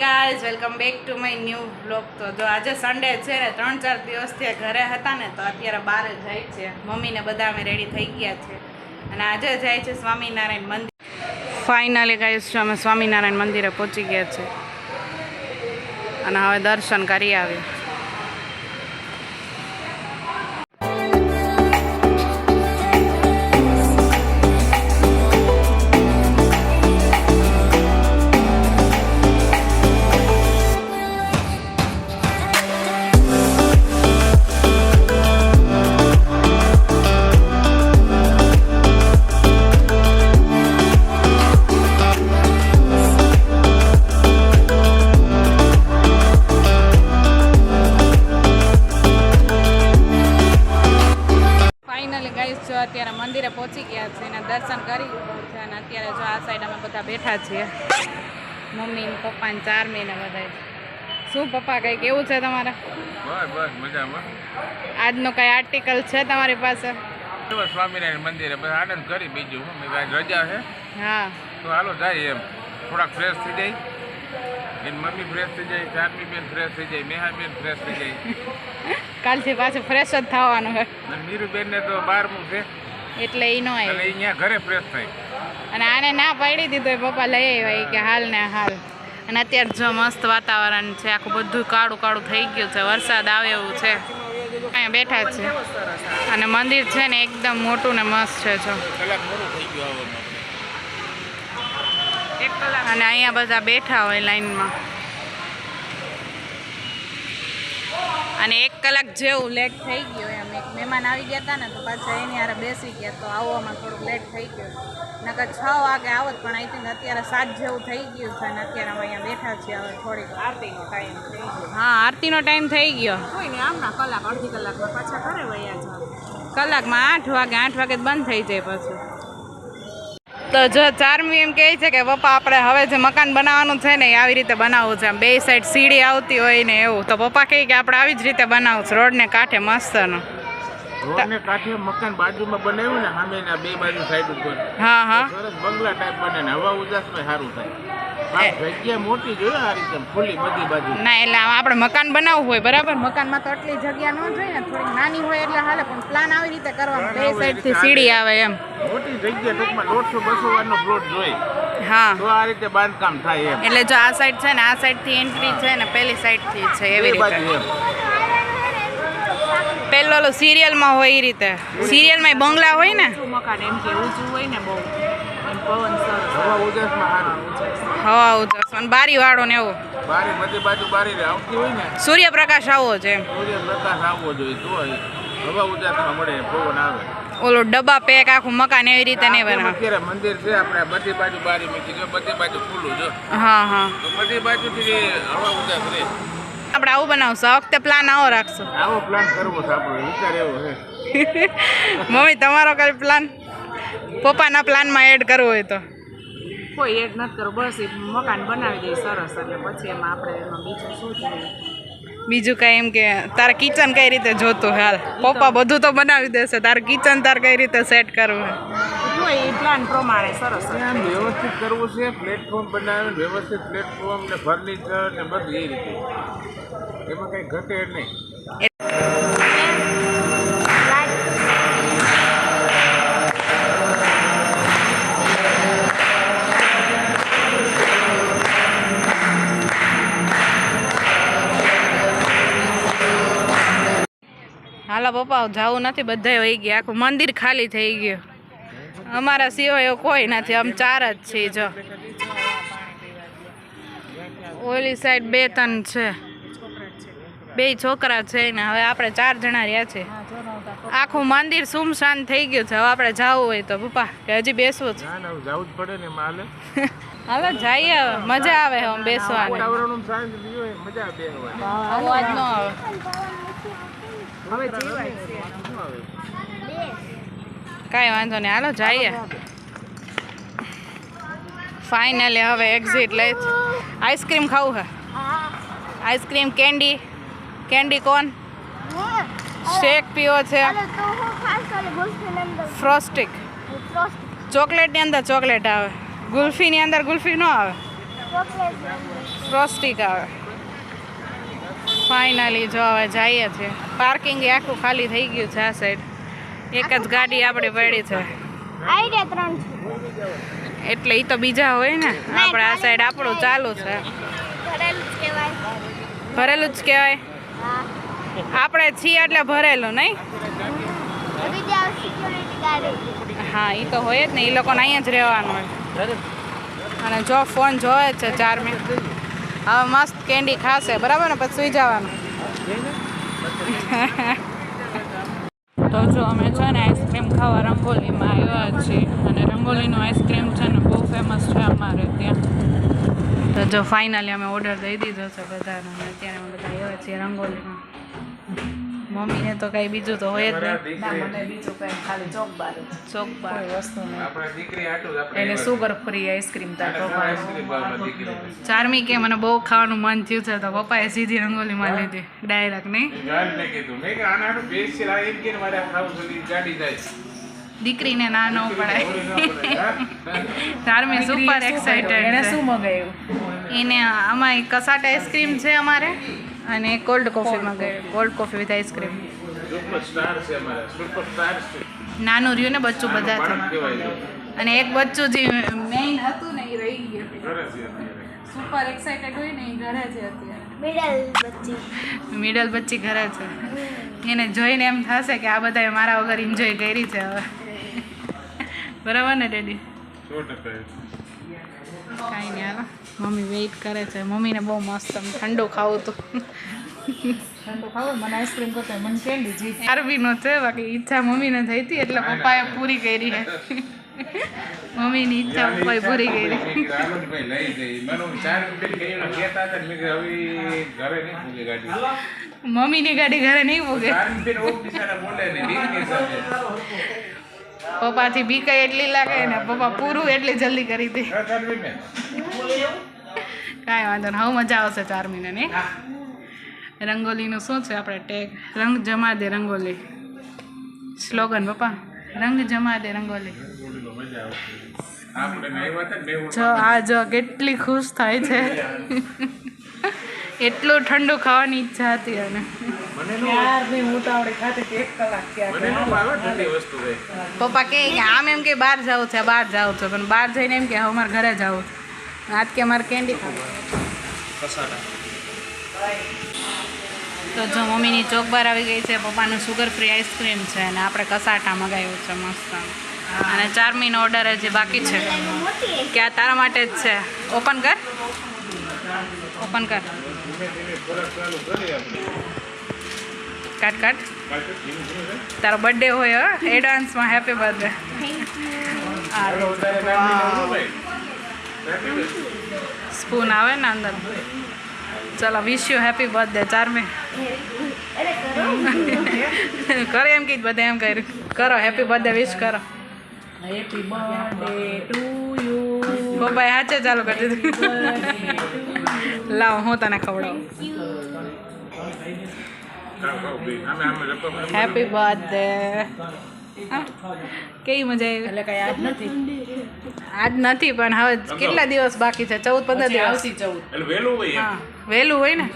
Guys welcome back to my new vlog. તો જો આજે સન્ડે છે ને 3-4 દિવસથી ઘરે હતા ને તો અત્યારે બહાર જાય છે. મમ્મીને બધા અમે રેડી થઈ ગયા છે અને આજે જાય છે સ્વામિનારાયણ મંદિર. ફાઇનલી ગાઈઝ અમે સ્વામિનારાયણ મંદિરે પહોંચી ગયા છે અને હવે દર્શન કરી આવી. અત્યારે મંદિરે પહોંચી ગયા છે અને દર્શન કરી લીધું છે અને અત્યારે જો આ સાઈડ અમે બધા બેઠા છીએ, મમ્મી ને પપ્પા ને 4 મહિના બધા. શું પપ્પા કઈ કેવું છે તમારે? બસ મજામાં. આજનો કઈ આર્ટિકલ છે તમારી પાસે? સ્વામિનારાયણ મંદિરે બસ આનંદ કરી, બીજું રજા છે. હા તો હાલો જાય એમ, થોડાક ફ્રેશ થઈ જાય. એની મમ્મી ફ્રેશ થઈ જાય, ચારમી બેન ફ્રેશ થઈ જાય, મેહા બેન ફ્રેશ થઈ જાય. કાલથી પાછું ફ્રેશ જ થવાનું છે. મીરુબેન ને તો 12મું છે એટલે એ નો એટલે અહીંયા ઘરે ફ્રેશ થાય. અને આને ના પાડી દીધું પપ્પા લઈ આવ્યા કે હાલ ને હાલ. અને અત્યારે જો મસ્ત વાતાવરણ છે, આખું બધું કાળું કાળું થઈ ગયું છે, વરસાદ આવે એવું છે. અહીંયા બેઠા છે અને મંદિર છે ને એકદમ મોટું ને મસ્ત છે. જો કલાક મોડું થઈ ગયું આવવામાં. અને અહીંયા બધા બેઠા હોય લાઈનમાં અને 1 કલાક જેવું લેટ થઈ ગયું. એમ એક મહેમાન આવી ગયા હતા ને તો પાછા એની હારે બેસી ગયા તો આવવામાં થોડુંક લેટ થઈ ગયું. નકર 6 વાગે આવત પણ આઈ થિંક અત્યારે 7 જેવું થઈ ગયું છે અને અત્યારે અમે અહીંયા બેઠા છીએ. હવે થોડીક આરતીનો ટાઈમ થઈ ગયો. હા આરતીનો ટાઈમ થઈ ગયો. કોઈ ને આમના કલાક અડધી કલાકમાં પાછા ઘરે વયા જાવ. કલાકમાં 8 વાગે જ બંધ થઈ જાય પાછું. તો જો ચારમી એમ કહે છે કે પપ્પા આપણે હવે જે મકાન બનાવવાનું છે ને એ આવી રીતે બનાવવું છે, બે સાઈડ સીડી આવતી હોય ને એવું. તો પપ્પા કહે કે આપણે આવી જ રીતે બનાવવું છે, રોડને કાંઠે મસ્તનો. રોડને કાંઠે મકાન બાજુમાં બનાવ્યું ને સામે ના બે બાજુ સાઈડ ઉપર. હા હા સરસ બંગલા ટાઈપ બને ને હવા ઉજાસમાં સારું થાય. જગ્યા મોટી જોઈએ આ રીતે ખુલ્લી બધી બાજુ. ના એટલે આપણે મકાન બનાવવું હોય બરાબર, મકાનમાં તો આટલી જગ્યા ન જોઈએ ને, થોડી નાની હોય એટલે હાલે, પણ પ્લાન આવી રીતે કરવાનો બે સાઈડથી સીડી આવે એમ. મોટી જગ્યા ટૂંકમાં 150-200 વારનો પ્લોટ જોઈએ. હા તો આ રીતે બાંધકામ થાય એમ. એટલે જો આ સાઈડ છે ને આ સાઈડથી એન્ટ્રી છે ને પેલી સાઈડથી છે એવી રીતે. પેલો ઓલું સિરિયલમાં હોય એ રીતે, સિરિયલમાં બંગલા હોય ને મકાન એમ કે ઊંચું હોય ને બહુ પવન સરસ હવા ઉજાસમાં સારું. હવા ઉજાસ અને બારી વાળો ને એવું. બારી બધી બાજુ બારી આવતી હોય ને, સૂર્યપ્રકાશ આવવો છે એમ. સૂર્યપ્રકાશ આવવો જોઈએ તો હવા ઉજાસમાં મળે, પવન આવે. ઓલો ડબ્બા પેક આખું મકાન એવી રીતે નહીં બનાવે. અત્યારે મંદિર છે આપણે બધી બાજુ બારી મૂકી જો, બધી બાજુ ખુલ્લું જો. હા હા તો બધી બાજુથી હવા ઉજાસ રહે. આપણે આવું બનાવશું આ વખતે, પ્લાન આવો રાખશું. આવો પ્લાન કરવો છે આપણો, વિચાર એવો છે. મમ્મી તમારો કઈ પ્લાન પપ્પાના પ્લાનમાં એડ કરવો હોય તો? કોઈ એડ નથી કરવું, બસ એ મકાન બનાવી દઈએ સરસ, એટલે પછી એમાં આપણે એમાં બીજું શું જોઈએ. બીજું કાંઈ એમ કે તારે કિચન કઈ રીતે જોતું? હાલ પપ્પા બધું તો બનાવી દેશે, તારે કિચન તારે કઈ રીતે સેટ કરવું હોય એ પ્લાન પ્રમાણે સરસ વ્યવસ્થિત કરવું છે. પ્લેટફોર્મ બનાવે, વ્યવસ્થિત પ્લેટફોર્મ ને ફર્નિચર ને બધું એ રીતે, એમાં કંઈ ઘટે નહીં. હાલો પપ્પા જવું નથી, બધા વહી ગયા, આખું મંદિર ખાલી થઈ ગયું. અમારા સિવાય એવું કોઈ નથી, આમ 4 જ છીએ. જો ઓલી સાઈડ 2-3 છે, 2 છોકરા છે ને હવે આપણે 4 જણા રહ્યા છે. આખું મંદિર સુમસાન થઈ ગયું છે. હવે આપણે જવું હોય તો પપ્પા કે હજી બેસવું છે? જવું જ પડે ને માલે. હાલો જઈએ, મજા આવે આમ બેસવાની. વાતાવરણ શાંત હોય, મજા આવે બેસવાની. અવાજ ન આવે. કાંઈ વાંધો નહીં, હાલો જઈએ. ફાઇનલી હવે એક્ઝિટ લઈ. આઈસ્ક્રીમ ખાવું છે? આઈસ્ક્રીમ, કેન્ડી કોન, શેક પીવો છે, ફ્રોસ્ટિક, ચોકલેટની અંદર ચોકલેટ આવે, ગુલ્ફીની અંદર ગુલ્ફી ન આવે. ફ્રોસ્ટિક આવે. ફાઇનલી જો હવે જઈએ છીએ. પાર્કિંગ એ આખું ખાલી થઈ ગયું છે. આ સાઈડ એક જ ગાડી આપણી પડી છે, આઈડિયા 3 છે એટલે એ તો બીજા હોય ને. આપણે આ સાઈડ આપણું ચાલુ છે. ભરેલું જ કહેવાય. ભરેલું જ કહેવાય. હા આપણે છીએ એટલે ભરેલું નહીં. બીજા સિક્યુરિટી ગાર્ડ. હા એ તો હોય જ ને, એ લોકોને અહીંયા જ રહેવાનું હોય. અને જો ફોન જોવે જ છે 4 મિનિટ. હવે મસ્ત કેન્ડી ખાશે બરાબર ને, પછી સુઈ જવાનું. તો જો અમે છે ને આઈસ્ક્રીમ ખાવા રંગોલીમાં આવ્યા છીએ, અને રંગોલીનું આઈસ્ક્રીમ છે ને બહુ ફેમસ છે અમારે ત્યાં. તો જો ફાઇનલી અમે ઓર્ડર દઈ દીધો છે બધાનો, અને અત્યારે અમે બધા આવ્યા છીએ રંગોલીમાં. મમ્મીને તો કાંઈ બીજું તો હોય જ નહીં. ચોકબાર આપણા દીકરી આટલું જ આપણે એને સુગર ફ્રી આઈસ્ક્રીમ આઈસ્ક્રીમ બાબા દીકરી ચારમી કે મને બહુ ખાવાનું મન થયું છે, તો પપ્પાએ સીધી રંગોલીમાં લીધી ડાયરેક્ટ. નહીં ગાડીને કીધું મેં કે આના હાટું બેસી આ એમ કે મારે ખાવું સુધી ગાડી જાય દીકરીને ના ન પડાય. ચારમી સુપર એક્સાઇટેડ. એને શું મગાવ્યું? એને આમાં એક કસાટ આઈસ્ક્રીમ છે અમારે, અને કોલ્ડ કોફી મગાવ્યું. Cold coffee with ice cream. Superstar છે અમારા સુપરસ્ટાર છે નાનું રહ્યું ને બચ્ચું બધા બાળક છે, કહેવાય છે. અને એક બચ્ચું જે મેઇન હતું ને એ રહી ગયું. ઘરે છે અત્યારે. સુપર એક્સાઇટેડ હોય ને એ ઘરે છે અત્યારે. મિડલ બચ્ચી. મિડલ બચ્ચી ઘરે છે. એને જોઈને એમ થશે કે આ બધાએ મારા વગર એન્જોય કરી છે હવે. બરાબર ને ડેડી? 100%. કાંઈ નહીં, હાલો મમ્મી વેઇટ કરે છે. મમ્મીને બહુ મસ્ત ઠંડુ ખાવું હતું. ઠંડુ ખાવું મને આઈસ્ક્રીમ કરતા મને કેન્ડી જી આરબીનો છે, બાકી ઈચ્છા મમ્મીને થઈ હતી એટલે પપ્પાએ પૂરી કરી છે. મમ્મીની ઈચ્છા પપ્પાએ પૂરી કરી. મેં કીધું, હાલો ને ભાઈ લઈ જઈ. મને 4 રૂપિયા કહીને કહેતા હતા ને, મેં કીધું હવે ઘરે નહીં પૂગે ગાડી. મમ્મીની ગાડી ઘરે નહીં પૂગે. 4 રૂપિયા ઓફ બિચારા બોલે ને દીકરી સાથે. પપ્પાથી બીકાઈ એટલી લાગે ને પપ્પા પૂરું એટલી જલ્દી કરી દે. 4 રૂપિયા. કાંઈ વાંધો નહીં, હવે મજા આવશે 4 મહિને નહીં. રંગોલીનું શું છે આપણે ટેગ? રંગ જમા દે રંગોલી. સ્લોગન પપ્પા, રંગ જમા દે રંગોલી. મજા આવશે. આપણે ને આવ્યા હતા ને મેં જો આ જો કેટલી ખુશ થાય છે. એટલું ઠંડુ ખાવાની ઈચ્છા હતી. અને મને નો ભાવે ઠંડી વસ્તુ ભાઈ. પપ્પા કહે કે આમ એમ કે બહાર જવું છે, બહાર જવું છે, પણ બહાર જઈને એમ કે હવે મારે ઘરે જવું છે. આજ કે મારે કેન્ડી ખાવું. તો જો મમ્મીની ચોકબાર આવી ગઈ છે, પપ્પાનું સુગર ફ્રી આઈસ્ક્રીમ છે, અને આપણે કસાટા મગાવ્યું છે મસ્ત. અને 4 મહિનો ઓર્ડર હજી બાકી છે. કે આ તારા માટે જ છે. ઓપન કર, ઓપન કર, કાટ કાટ. તારો બર્થડે હોય હો, એડવાન્સમાં હેપી બર્થડે. સ્પૂન આવે ને અંદર. ચલો વિશ યુ હેપી બર્થડે 4 મે. કરે એમ કીધું બધા એમ કર્યું. કરો હેપી બર્થડે વિશ કરો. Happy birthday to you. પપ્પાએ હાચે ચાલુ કરી દીધું. લાવ હું તને ખવડાવું. Happy birthday. કેવી મજા આવી? એટલે કઈ આજ નથી, આજ નથી, પણ હવે કેટલા દિવસ બાકી છે? 14-15 દિવસ. એટલે વહેલું હોય હા વહેલું હોય ને,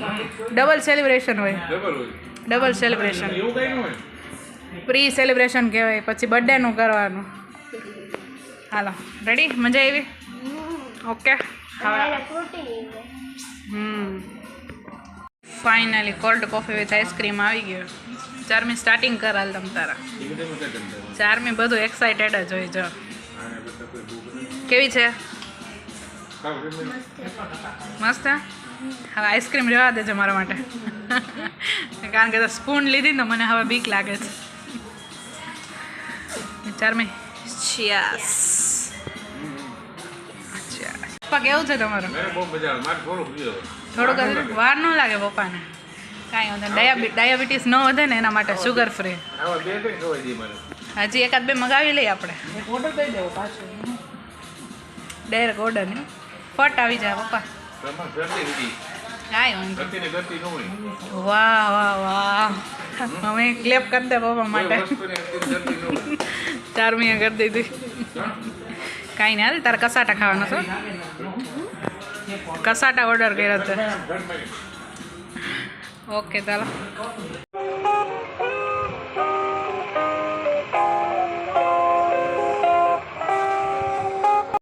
ડબલ સેલિબ્રેશન હોય. ડબલ હોય ડબલ સેલિબ્રેશન, એવું કઈ ન હોય. પ્રી સેલિબ્રેશન કહેવાય, પછી બર્થડેનું કરવાનું. હાલો રેડી? મજા આવી? ઓકે. હવે finally cold coffee with ice cream આવી ગયો. 4 મી સ્ટાર્ટિંગ કરાલ તમ તારા. 4 મી બધું એક્સાઇટેડ જ હોય. જો કેવી છે? મસ્ત. હવે આઈસ્ક્રીમ રહેવા દેજો મારા માટે. કારણ કે સ્પૂન લીધી ને મને હવે બીક લાગે છે. 4 મી ચીયર્સ. પપ્પા કેવું છે તમારું? મને બહુ મજા આવે. મારે થોડું પીવો. થોડુંક વાર ન લાગે પપ્પાને. કાંઈ વાંધો ડાયાબિટીસ ન વધે ને એના માટે સુગર ફ્રી. આવા બે ત્રણ ખવાય છે મારે. હજી એકાદ બે મગાવી લઈએ આપણે. ઓર્ડર કરી દેવો પાછો. ડાયરેક્ટ ઓર્ડર નહીં, ફટ આવી જાય પપ્પા. તમારે ગરદી હતી. કાંઈ વાંધો. ગરદી ને ગરદી ન હોય. વાહ વાહ વાહ. અમે ક્લેપ કરી દે પપ્પા માટે. કોઈ વસ્તુને ગરદી ન હોય. 4 મહિના કરી દીધી. કાંઈ નહીં, હાલ તારે કસાટા ખાવાનો છો. કસાટા ઓર્ડર કર્યો હતો. ઓકે ચાલો.